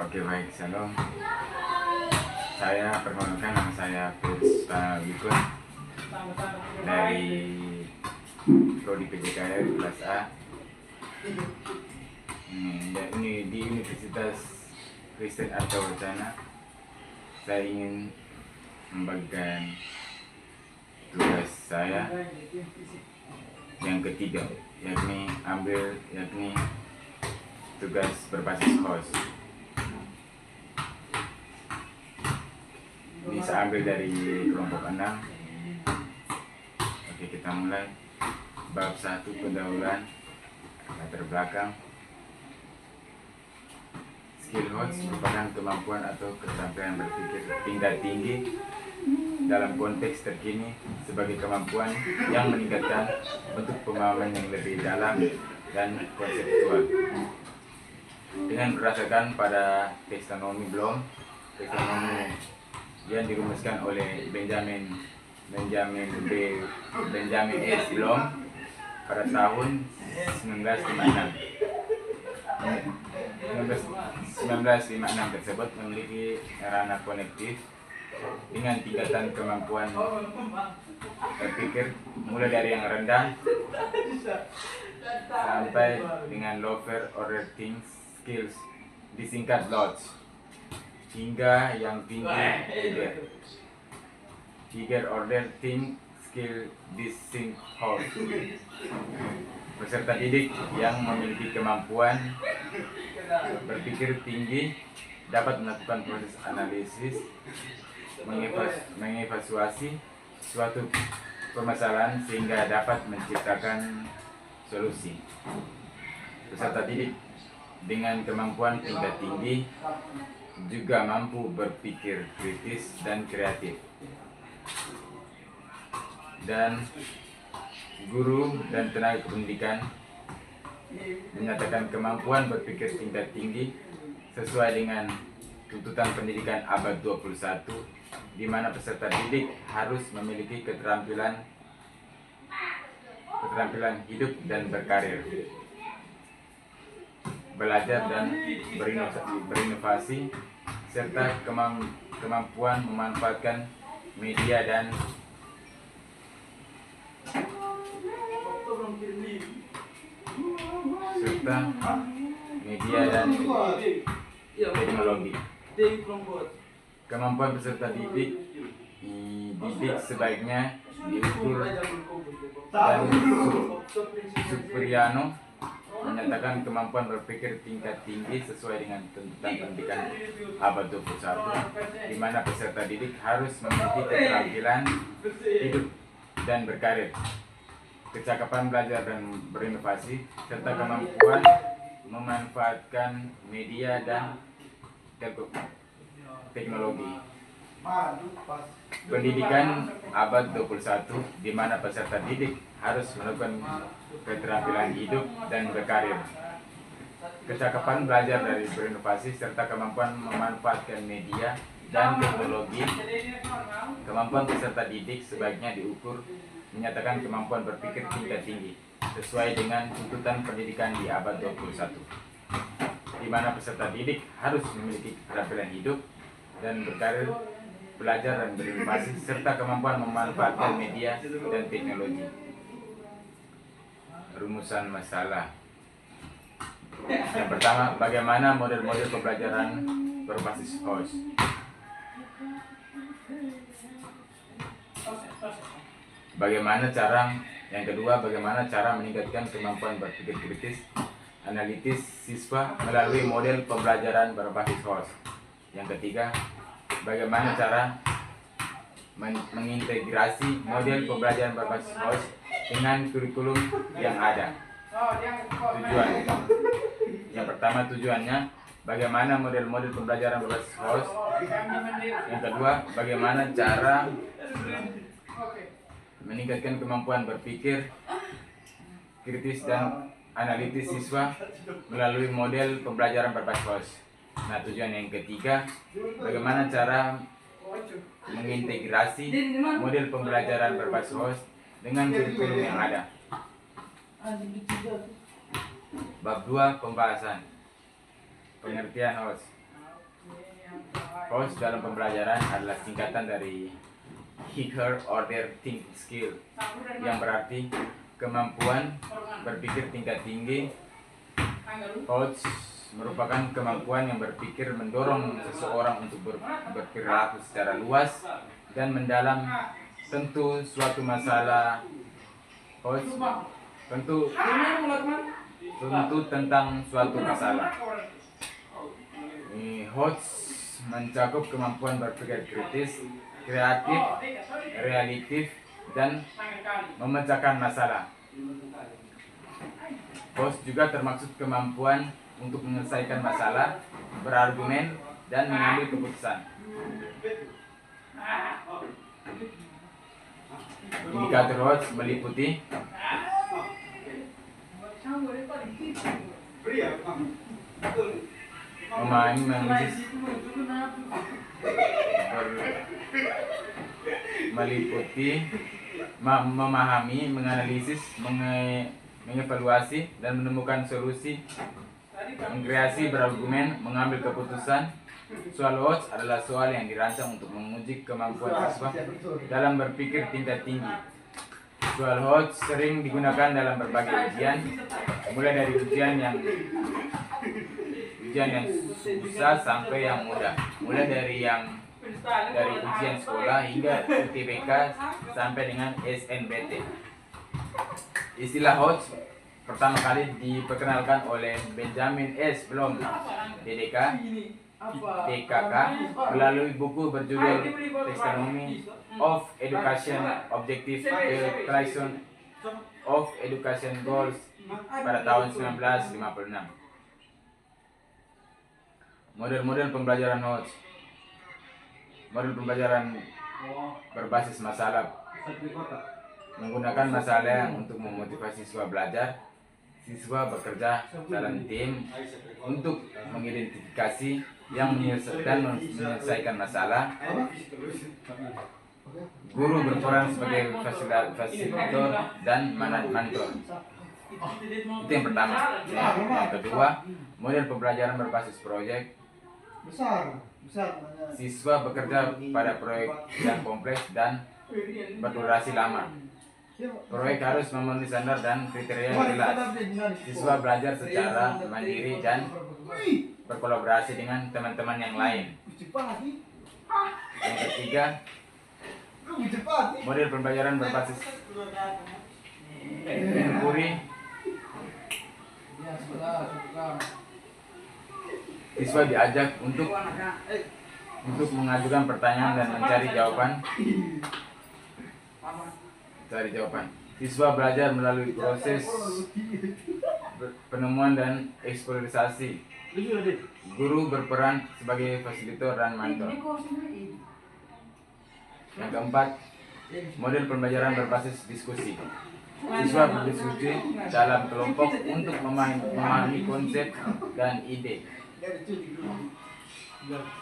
Oke, baik, Shalom. Saya perkenalkan, nama saya Puspa Wikun dari Prodi PJKR kelas A. Ini di Universitas Kristen Arta Wacana. Saya ingin membagikan tugas saya yang ketiga, yakni tugas berbasis host. Ini saya ambil dari kelompok 6. Oke, kita mulai. Bab 1, pendahuluan, latar belakang. Skill host merupakan kemampuan atau keterampilan berpikir tingkat tinggi dalam konteks terkini sebagai kemampuan yang meningkatkan bentuk pemahaman yang lebih dalam dan konseptual. Dengan berdasarkan pada taksonomi Bloom, yang dirumuskan oleh Benjamin S. Bloom pada tahun 1956 tersebut memiliki ranah konektif dengan tingkatan kemampuan berpikir mulai dari yang rendah sampai dengan lower order think skills, disingkat LOTS, hingga yang tinggi higher order think skill, distinct host. Peserta didik yang memiliki kemampuan berpikir tinggi dapat melakukan proses analisis, mengevaluasi suatu permasalahan sehingga dapat menciptakan solusi. Peserta didik dengan kemampuan tingkat tinggi juga mampu berpikir kritis dan kreatif. Dan guru dan tenaga pendidikan menyatakan kemampuan berpikir tingkat tinggi sesuai dengan tuntutan pendidikan abad 21, di mana peserta didik harus memiliki keterampilan hidup dan berkarir, belajar dan berinovasi, serta kemampuan memanfaatkan media dan teknologi. Kemampuan peserta didik sebaiknya diukur, dan Supriano menyatakan kemampuan berpikir tingkat tinggi sesuai dengan tuntutan pendidikan abad 21, di mana peserta didik harus memiliki keterampilan hidup dan berkarir, kecakapan belajar dan berinovasi, serta kemampuan memanfaatkan media dan teknologi. Pendidikan abad 21, di mana peserta didik harus melakukan keterampilan hidup dan berkarir, kecakapan belajar dari berinovasi, serta kemampuan memanfaatkan media dan teknologi. Kemampuan peserta didik sebaiknya diukur, menyatakan kemampuan berpikir tingkat tinggi sesuai dengan tuntutan pendidikan di abad 21, di mana peserta didik harus memiliki keterampilan hidup dan berkarir, belajar dan berinovasi, serta kemampuan memanfaatkan media dan teknologi. Rumusan masalah. Yang pertama, bagaimana model-model pembelajaran berbasis host. Yang kedua, bagaimana cara meningkatkan kemampuan berpikir kritis, analitis siswa melalui model pembelajaran berbasis host. Yang ketiga, bagaimana cara mengintegrasi model pembelajaran berbasis host dengan kurikulum yang ada. Tujuan. Yang pertama, tujuannya bagaimana model-model pembelajaran berbasis host. Yang kedua, bagaimana cara meningkatkan kemampuan berpikir kritis dan analitis siswa melalui model pembelajaran berbasis host. Nah, tujuan yang ketiga, bagaimana cara mengintegrasi model pembelajaran berbasis host dengan kurikulum yang ada. Bab 2, pembahasan. Pengertian host. HOTS dalam pembelajaran adalah singkatan dari Higher Order Think Skill, yang berarti kemampuan berpikir tingkat tinggi. HOTS merupakan kemampuan yang berpikir mendorong seseorang untuk berperilaku secara luas dan mendalam tentu suatu masalah. HOTS tentu tentang suatu masalah. HOTS mencakup kemampuan berpikir kritis, kreatif, realitif, dan memecahkan masalah. HOTS juga termaksud kemampuan untuk menyelesaikan masalah, berargumen, dan mengambil keputusan. Indikator HOTS meliputi memahami, menganalisis, memahami, menganalisis, mengevaluasi, dan menemukan solusi, mengkreasi, berargumen, mengambil keputusan. Soal HOTS adalah soal yang dirancang untuk menguji kemampuan siswa dalam berpikir tingkat tinggi. Soal HOTS sering digunakan dalam berbagai ujian, mulai dari ujian yang susah sampai yang mudah, mulai dari ujian sekolah hingga UTBK sampai dengan SNBT. Istilah HOTS pertama kali diperkenalkan oleh Benjamin S. Bloom, DKK, melalui buku berjudul Taxonomy of Education Objective, The Creation of Education Goals pada tahun 1956. Model-model pembelajaran HOTS. Model pembelajaran berbasis masalah menggunakan masalah untuk memotivasi siswa belajar. Siswa bekerja dalam tim untuk mengidentifikasi dan menyelesaikan masalah. Guru berperan sebagai fasilitator dan mentor. Itu yang pertama. Yang kedua, model pembelajaran berbasis proyek. Siswa bekerja pada proyek yang kompleks dan berdurasi lama. Proyek harus memenuhi standar dan kriteria yang jelas. Siswa belajar secara mandiri dan berkolaborasi dengan teman-teman yang lain. Yang ketiga, model pembelajaran berbasis inquiry. Siswa diajak untuk mengajukan pertanyaan dan mencari jawaban. Siswa belajar melalui proses penemuan dan eksplorasi. Guru berperan sebagai fasilitator dan mentor. Yang keempat, model pembelajaran berbasis diskusi. Siswa berdiskusi dalam kelompok untuk memahami konsep dan ide.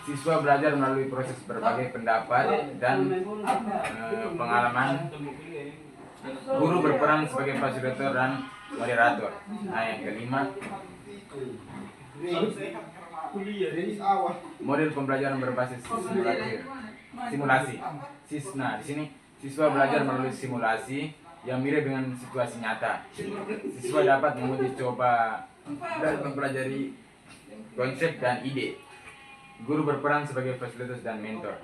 Siswa belajar melalui proses berbagai pendapat dan pengalaman. Guru berperan sebagai fasilitator dan moderator. Nah, yang kelima, model pembelajaran berbasis simulasi. Nah, di sini siswa belajar melalui simulasi yang mirip dengan situasi nyata. Siswa dapat menguji coba dan mempelajari konsep dan ide. Guru berperan sebagai fasilitator dan mentor.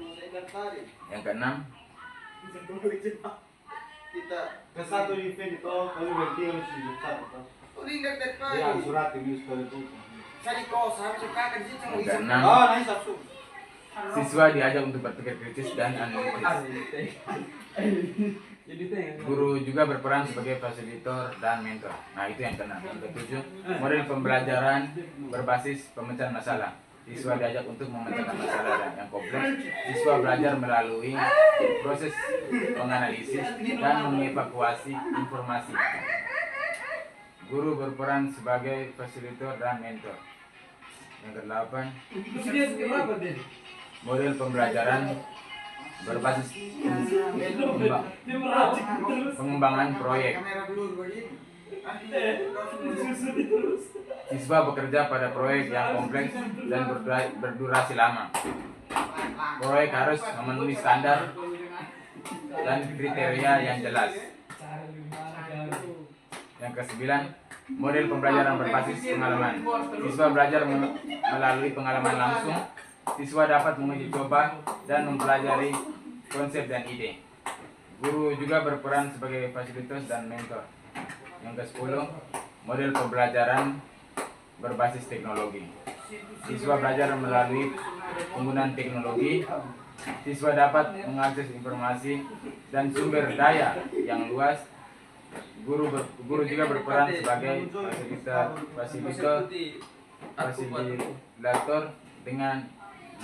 Yang keenam, kita ke satu event itu kalau berarti harus satu. Ya, surat ini sekali itu. Yang keenam, siswa diajak untuk berpikir kritis dan analitis. Guru juga berperan sebagai fasilitator dan mentor. Nah, itu yang keenam. Yang ketujuh, model pembelajaran berbasis pemecahan masalah. Siswa diajak untuk memecahkan masalah yang kompleks. Siswa belajar melalui proses menganalisis dan mengevakuasi informasi. Guru berperan sebagai fasilitator dan mentor. Yang kedelapan, model pembelajaran berbasis pengembangan proyek. Siswa bekerja pada proyek yang kompleks dan berdurasi lama. proyek harus memenuhi standar dan kriteria yang jelas. Yang ke-9, model pembelajaran berbasis pengalaman. Siswa belajar melalui pengalaman langsung. Siswa dapat menguji coba dan mempelajari konsep dan ide. Guru juga berperan sebagai fasilitator dan mentor. Yang ke-10, model pembelajaran berbasis teknologi. Siswa belajar melalui penggunaan teknologi. Siswa dapat mengakses informasi dan sumber daya yang luas. Guru juga berperan sebagai fasilitator dengan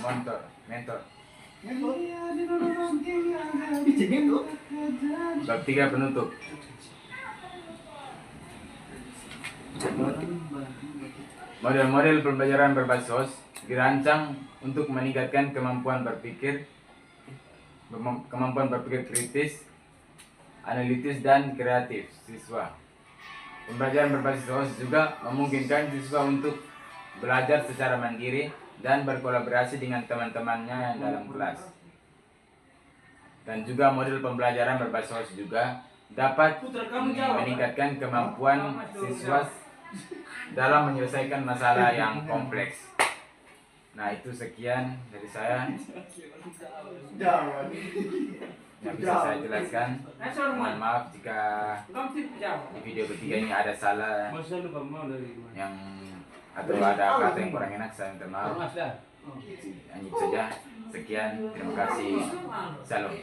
mentor. Bab 3 penutup. Model-model pembelajaran berbasis host dirancang untuk meningkatkan kemampuan berpikir kritis, analitis, dan kreatif siswa. Pembelajaran berbasis host juga memungkinkan siswa untuk belajar secara mandiri dan berkolaborasi dengan teman-temannya dalam kelas. Dan juga model pembelajaran berbasis host juga dapat meningkatkan kemampuan siswa dalam menyelesaikan masalah yang kompleks. Nah, itu sekian dari saya yang bisa saya jelaskan. Mohon maaf jika di video ketiga ini ada salah yang atau ada kata yang kurang enak, saya minta maaf. Hanya itu saja. Sekian, terima kasih. Salam.